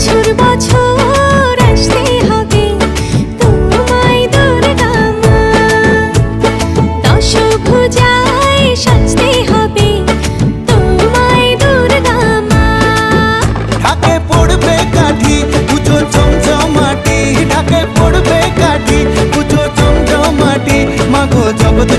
বছর বছর আসতে হবে তোমায় দুর্গা মা, দশভুজায় সাজতে হবে তোমায় দুর্গা মা। ঢাকে পড়বে কাঠি পুজো চমচমাটি, ঢাকে পড়বে কাঠি পুজো চমচমাটি, মাগো জগৎ